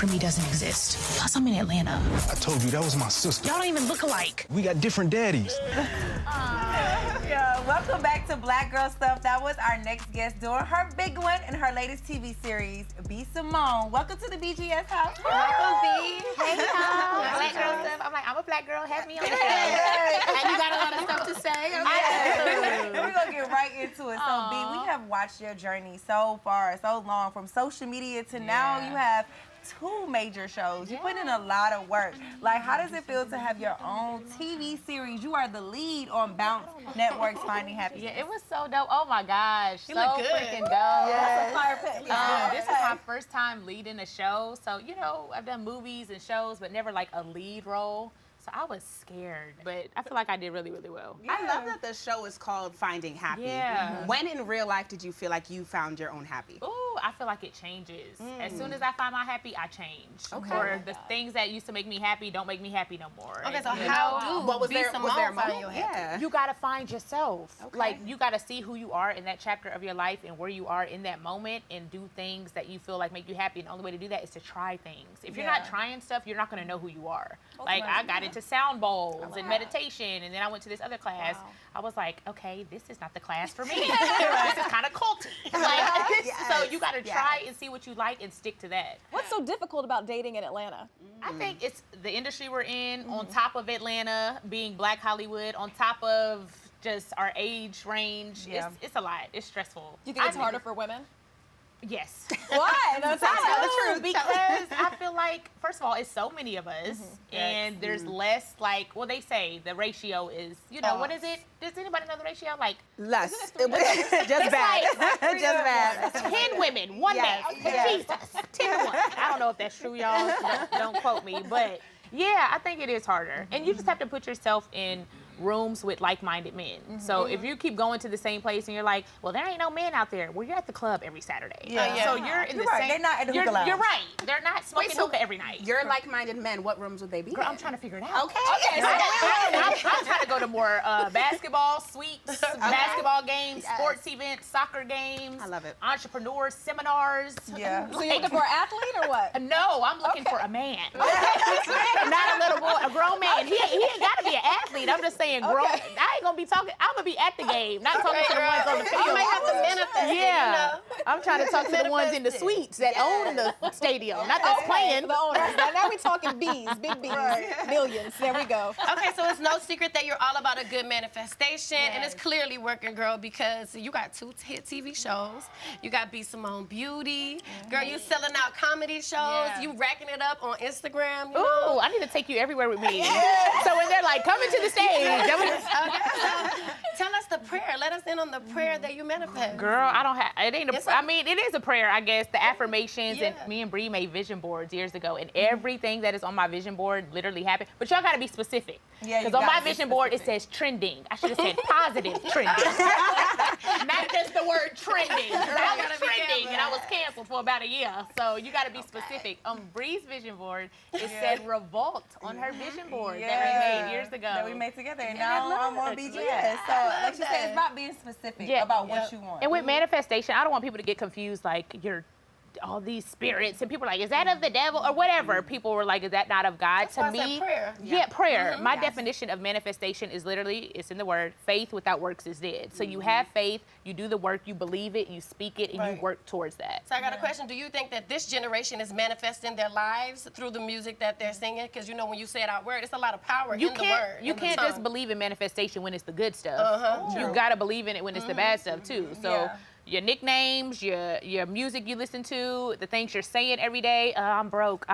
for me doesn't exist. Plus, I'm in Atlanta. I told you that was my sister. Y'all don't even look alike. We got different daddies. Yeah, welcome back to Black Girl Stuff. That was our next guest doing her big one in her latest TV series, B. Simone. Welcome to the BGS house. Welcome, B. Hey, y'all. Black girl stuff. I'm like, I'm a black girl. Have me on the show. And you got a lot of stuff to say. And we're going to get right into it. So, B, we have watched your journey so far, so long, from social media to now you have 2 major shows. You put in a lot of work. Like, how does it feel to have your own TV series? You are the lead on Bounce Network's Finding Happiness. Yeah, it was so dope. Oh my gosh, You so look good. freaking dope. Yes. Fire pit. This is my first time leading a show. So, you know, I've done movies and shows, but never like a lead role. So I was scared, but I feel like I did really, really well. I love that the show is called Finding Happy. Yeah. When in real life did you feel like you found your own happy? Ooh, I feel like it changes. As soon as I find my happy, I change. Okay. Or the things that used to make me happy don't make me happy no more. Okay, so You how know? do What was B. there a Simone find moment? your happy? Yeah. You gotta find yourself. Okay. Like, you gotta see who you are in that chapter of your life and where you are in that moment and do things that you feel like make you happy. And the only way to do that is to try things. If you're not trying stuff, you're not gonna know who you are. Like, I got into sound bowls and meditation, and then I went to this other class. I was like, okay, this is not the class for me. This is kind of culty. Like, so you gotta try and see what you like and stick to that. What's so difficult about dating in Atlanta? I think it's the industry we're in, on top of Atlanta, being Black Hollywood, on top of just our age range. It's a lot. It's stressful. Do you think it's harder for women? Yes. Why? No, tell the truth. Because I feel like, first of all, it's so many of us, and there's less, like, well, they say the ratio is, you know, what is it? Does anybody know the ratio? Like, Less. Just bad. Just bad. 10 women, 1 man. Jesus. 10 to 1. I don't know if that's true, y'all. Don't quote me. But, yeah, I think it is harder. And you just have to put yourself in rooms with like-minded men. So if you keep going to the same place and you're like, well, there ain't no men out there. Well, you're at the club every Saturday. So you're in the same. They're not at the hookah lounge. You're right. They're not smoking hookah every night. Your like-minded men, what rooms would they be Girl, in? I'm trying to figure it out. Okay. I'm trying to go to more basketball suites, basketball games, sports events, soccer games. I love it. Entrepreneurs, seminars. Yeah. So you're looking for an athlete or what? No, I'm looking for a man. Not a little boy, a grown man. He ain't got to be an athlete. I'm just saying grown. I ain't going to be talking. I'm going to be at the game, not talking to the ones on the field. You may have to manifest it, Yeah. you know? I'm trying to talk to the ones in the suites that own the stadium, not that's playing. The owners. Now we're talking B's, big B's, millions. There we go. Okay, so it's no secret that you're all about a good manifestation, and it's clearly working, girl, because you got 2 hit TV shows. You got B. Simone Beauty. Girl, you selling out comedy shows. You racking it up on Instagram. You know? Ooh, I need to take you everywhere with me. So when they're like, coming to the stage. Tell us the prayer. Let us in on the prayer that you manifest. Girl, I don't have, it ain't I mean, it is a prayer, I guess, the affirmations, and me and Bree made vision boards years ago, and everything that is on my vision board literally happened, but y'all gotta be specific. Because on my vision board, it says trending. I should have said positive trending. Not just the word trending. I was trending, and I was canceled for about a year, so you gotta be specific. On Bree's vision board, it said REVOLT on her vision board that we made years ago. That we made together, and now I'm on BGS. So, like you said, it's about being specific about what you want. And with manifestation, I don't want people to get confused, like, you're all these spirits, and people are like, is that of the devil or whatever? People were like, is that not of God? That's why I me, said prayer. Prayer. My definition of manifestation is literally, it's in the word, faith without works is dead. So you have faith, you do the work, you believe it, you speak it, and you work towards that. So I got a question. Do you think that this generation is manifesting their lives through the music that they're singing? Because, you know, when you say it out word, it's a lot of power in the word. You can't just believe in manifestation when it's the good stuff. You gotta believe in it when it's the bad stuff too. So your nicknames, your music you listen to, the things you're saying every day. I'm broke.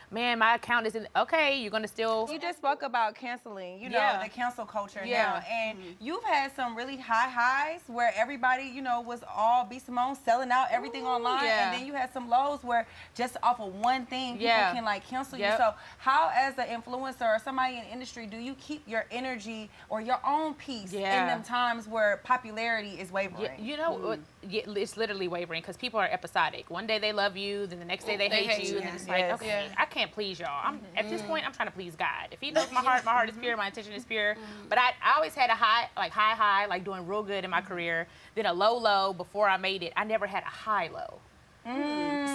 Man, my account isn't okay. You're gonna still. You just spoke about canceling, you know, the cancel culture now, and you've had some really high highs where everybody, you know, was all B. Simone selling out everything online, and then you had some lows where just off of one thing people can like cancel you. So how, as an influencer or somebody in the industry, do you keep your energy or your own peace in them times where popularity is wavering? You know. It's literally wavering because people are episodic. One day they love you, then the next day they hate you, and then it's like, okay, I can't please y'all. At this point, I'm trying to please God. If He knows my heart is pure, my intention is pure. But I always had a high, like doing real good in my career, then a low before I made it. I never had a high low.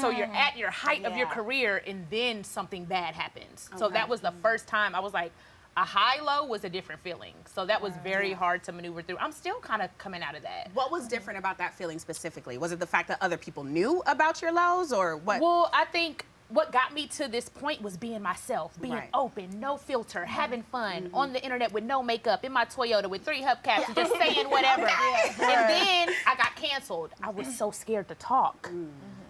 So you're at your height of your career, and then something bad happens. So that was the first time I was like, a high-low was a different feeling. So that was very hard to maneuver through. I'm still kind of coming out of that. What was different about that feeling specifically? Was it the fact that other people knew about your lows, or what? Well, I think what got me to this point was being myself, being open, no filter, having fun, on the internet with no makeup, in my Toyota with 3 hubcaps, and just saying whatever. And then I got canceled. I was so scared to talk.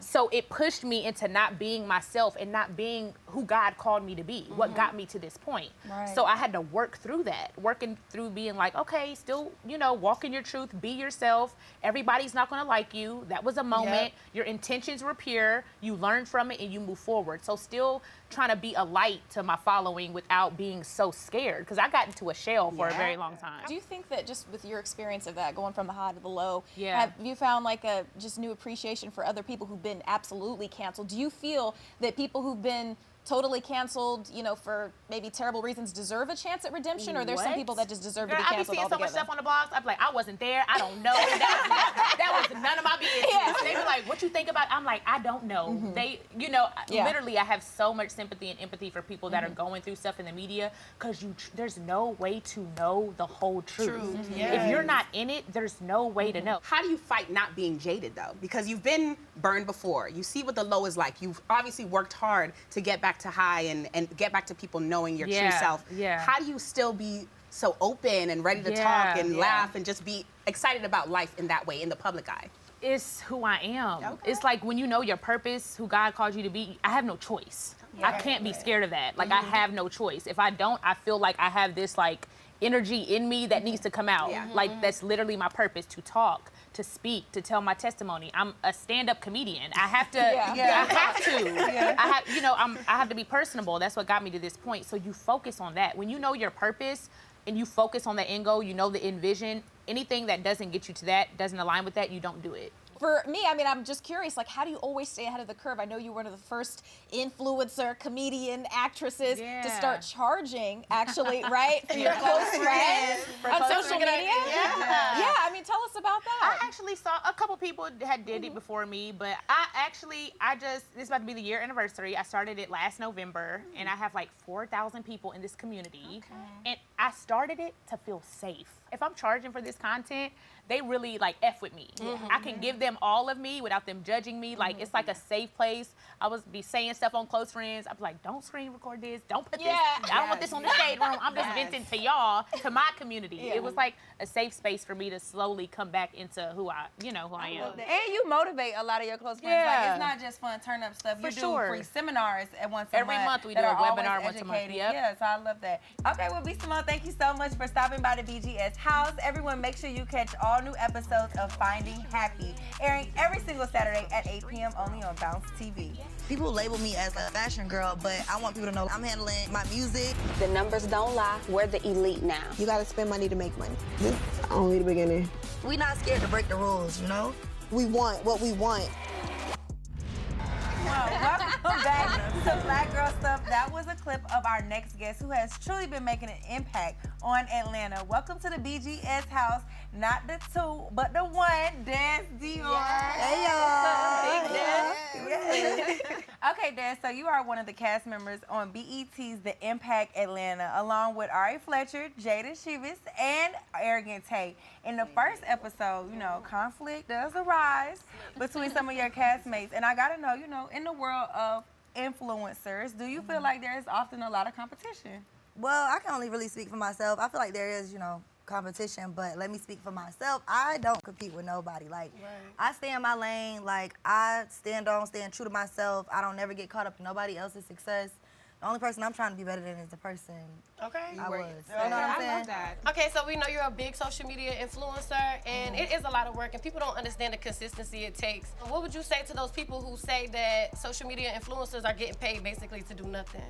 So it pushed me into not being myself and not being who God called me to be, what got me to this point. So I had to work through that, working through being like, okay, still, you know, walk in your truth, be yourself. Everybody's not gonna like you. That was a moment. Your intentions were pure. You learned from it and you move forward. So still trying to be a light to my following without being so scared, because I got into a shell for a very long time. Do you think that just with your experience of that, going from the high to the low, Yeah. have you found like a just new appreciation for other people who've been absolutely canceled? Do you feel that people who've been totally canceled, you know, for maybe terrible reasons deserve a chance at redemption, or there's some people that just deserve to be I be canceled seeing so much altogether? stuff on the blogs. I'm like, I wasn't there. I don't know. That was none of my business. They were like, what you think about? I'm like, I don't know. They, you know, literally, I have so much sympathy and empathy for people that are going through stuff in the media, because there's no way to know the whole truth. If you're not in it, there's no way to know. How do you fight not being jaded, though? Because you've been burned before. You see what the low is like. You've obviously worked hard to get back to high and get back to people knowing your true self. How do you still be so open and ready to talk and laugh and just be excited about life in that way, in the public eye? It's who I am. It's like when you know your purpose, who God called you to be, I have no choice. I can't be scared of that. Like, I have no choice. If I don't, I feel like I have this, like, energy in me that needs to come out. Like, that's literally my purpose, to talk, to speak, to tell my testimony. I'm a stand-up comedian. I have to. I have to. You know, I have to be personable. That's what got me to this point. So you focus on that. When you know your purpose and you focus on the end goal, you know the end vision, anything that doesn't get you to that, doesn't align with that, you don't do it. For me, I mean, I'm just curious, like, how do you always stay ahead of the curve? I know you were one of the first influencer, comedian, actresses to start charging, actually, right? For your close friends on social media? Yeah, I mean, tell us about that. I actually saw a couple people had did it before me, but this is about to be the year anniversary. I started it last November, and I have like 4,000 people in this community. And I started it to feel safe. If I'm charging for this content, they really like F with me. I can give them all of me without them judging me. Like, it's like a safe place. I was be saying stuff on Close Friends. I'm like, don't screen record this. Don't put this. I don't want this on the shade room. I'm just venting to y'all, to my community. It was like a safe space for me to slowly come back into who I am. And you motivate a lot of your close friends. Like, it's not just fun turn up stuff. You do free seminars at once a month. Every month we do a webinar once a month. Yeah, so I love that. Okay, well, B. Simone, thank you so much for stopping by the BGS house. Everyone, make sure you catch all new episodes of Finding Happy, airing every single Saturday at 8 p.m. only on Bounce TV. People label me as a fashion girl, but I want people to know I'm handling my music. The numbers don't lie. We're the elite now. You gotta spend money to make money. This is only the beginning. We not scared to break the rules, you know? We want what we want. Welcome back to Black Girl Stuff. That was a clip of our next guest who has truly been making an impact on Atlanta. Welcome to the BGS house. Not the two, but the one, Dess Dior. Hey, y'all. Okay, Dess, so you are one of the cast members on BET's The Impact Atlanta, along with Ari Fletcher, Jada Shivas, and Arrogant Tay. In the first episode, you know, conflict does arise between some of your castmates. And I gotta know, you know, in the world of influencers, do you feel like there is often a lot of competition? Well, I can only really speak for myself. I feel like there is, you know, competition, but let me speak for myself. I don't compete with nobody. Like, I stay in my lane. Like, I stand true to myself. I don't never get caught up in nobody else's success. The only person I'm trying to be better than is the person I was. You know what I'm saying? I love that. Okay, so we know you're a big social media influencer, and it is a lot of work, and people don't understand the consistency it takes. What would you say to those people who say that social media influencers are getting paid basically to do nothing?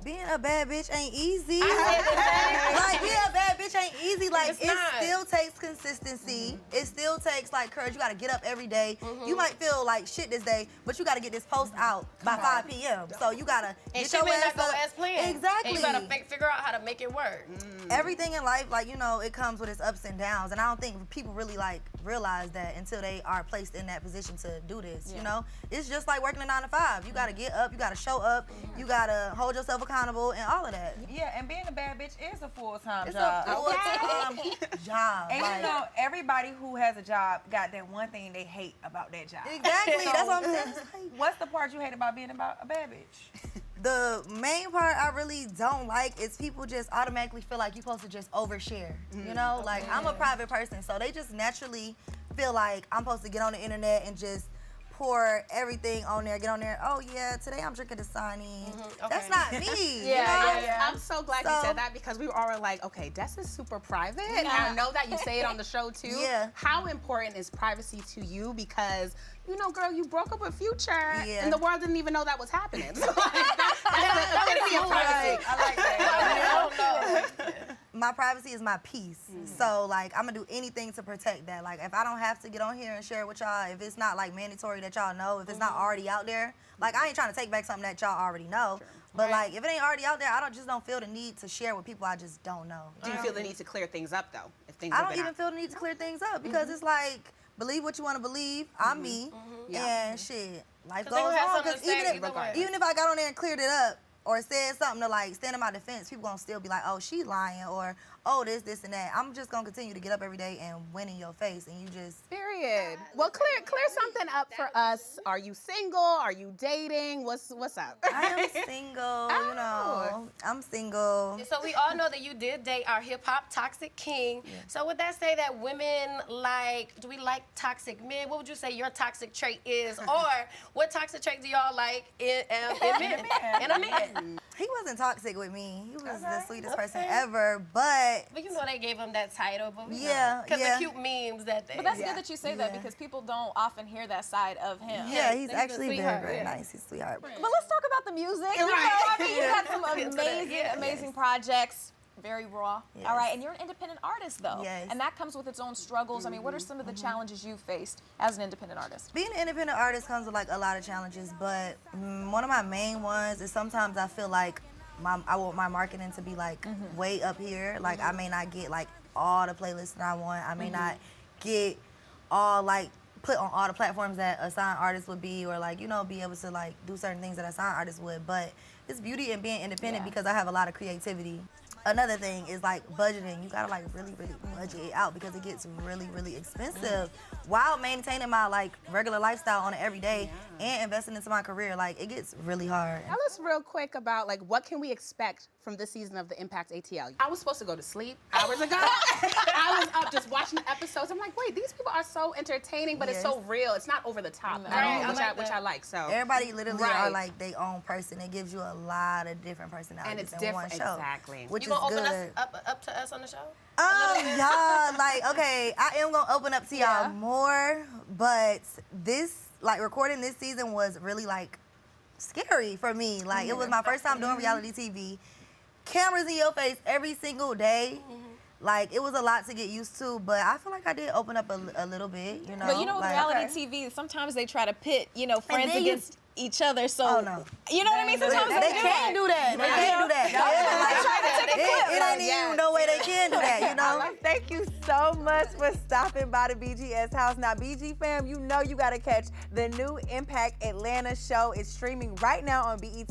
being a bad bitch ain't easy. Like, being a bad bitch ain't easy. Like, it still takes consistency. It still takes, like, courage. You gotta get up every day. You might feel like shit this day, but you gotta get this post out by 5 p.m. So you gotta get your ass up. As planned. Exactly. And you gotta figure out how to make it work. Everything in life, like, you know, it comes with its ups and downs. And I don't think people really, like, realize that until they are placed in that position to do this, you know? It's just like working a 9 to 5. You gotta get up, you gotta show up, you gotta hold yourself accountable and all of that. Yeah, and being a bad bitch is a full-time It's job. a full-time job. And like, you know, everybody who has a job got that one thing they hate about that job. Exactly, that's what I'm saying. What's the part you hate about being about a bad bitch? The main part I really don't like is people just automatically feel like you're supposed to just overshare. You know, like, I'm a private person, so they just naturally feel like I'm supposed to get on the internet and just pour everything on there, get on there. Oh yeah, today I'm drinking Dasani. That's not me. I'm so glad you said that because we were all like, okay, Dess is super private. And I know that you say it on the show too. How important is privacy to you? Because, you know, girl, you broke up with Future and the world didn't even know that was happening. So, like, that's gonna be a privacy. I like that. My privacy is my peace. So, like, I'm gonna do anything to protect that. Like, if I don't have to get on here and share it with y'all, if it's not, like, mandatory that y'all know, if it's not already out there, like, I ain't trying to take back something that y'all already know. But, like, if it ain't already out there, I don't feel the need to share with people I just don't know. Do you feel the need to clear things up, though? If things I don't even feel the need to clear things up because it's like, believe what you want to believe. I'm me. And shit, life goes on. Because even if I got on there and cleared it up, or said something to, like, stand in my defense, people gonna still be like, oh, she lying, or oh, this, and that. I'm just gonna continue to get up every day and win in your face, and you just... Period. Well, clear something up for us. Are you single? Are you dating? What's up? I am single, you know. I'm single. So we all know that you did date our hip-hop toxic king. So would that say that women do we like toxic men? What would you say your toxic trait is? Or what toxic trait do y'all like in men? In a man? He wasn't toxic with me. He was the sweetest person ever, but you know they gave him that title, but because the cute memes that they. But that's good that you say that because people don't often hear that side of him. Yeah, he's actually very nice. He's a sweetheart. But let's talk about the music. You know, I mean, you got some amazing projects. Very raw. All right, and you're an independent artist, though. And that comes with its own struggles. I mean, what are some of the challenges you faced as an independent artist? Being an independent artist comes with, like, a lot of challenges, but one of my main ones is sometimes I feel like I want my marketing to be, like, way up here. Like, I may not get, like, all the playlists that I want. I may not get all, like, put on all the platforms that a signed artist would be, or, like, you know, be able to, like, do certain things that a signed artist would. But it's beauty in being independent because I have a lot of creativity. Another thing is, like, budgeting. You gotta, like, really budget it out because it gets really expensive while maintaining my, like, regular lifestyle on it every day and investing into my career. Like, it gets really hard. Tell us real quick about, like, what can we expect from this season of the Impact ATL? I was supposed to go to sleep hours ago. I was up just watching the episodes. I'm like, wait, these people are so entertaining, but it's so real. It's not over the top at all, which I like. So everybody literally are, like, their own person. It gives you a lot of different personalities and it's in different, one show. Exactly. Which you gonna is open good. us up to us on the show? Y'all, like, okay, I am gonna open up to y'all more, but this, like, recording this season was really, like, scary for me. Like, it was my first time doing reality TV. Cameras in your face every single day. Like, it was a lot to get used to, but I feel like I did open up a little bit, you know? But, you know, with like, reality TV, sometimes they try to pit, you know, friends against each other, so... Oh, no. You know what I mean? Sometimes they can't do that. They can't do that. It ain't even no way they can do that, you know? Thank you so much for stopping by the BGS house. Now, BG fam, you know you gotta catch the new Impact Atlanta show. It's streaming right now on BET+.